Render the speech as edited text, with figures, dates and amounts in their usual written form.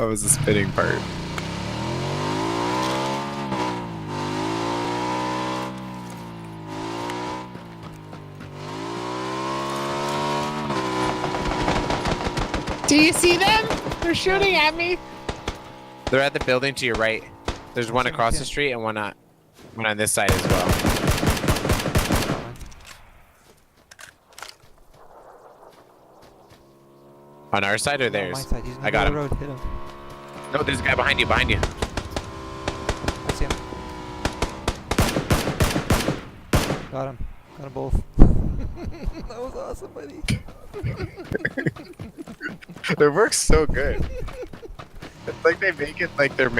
That was the spinning part. Do you see them? They're shooting at me. They're at the building to your right. There's one across the street and one on this side as well. On our side or theirs? On my side. He's in the I got him. road. Hit him. No, there's a guy behind you. Behind you. I see him. Got him. Got them both. That was awesome, buddy. It works so good. It's like they make it like they're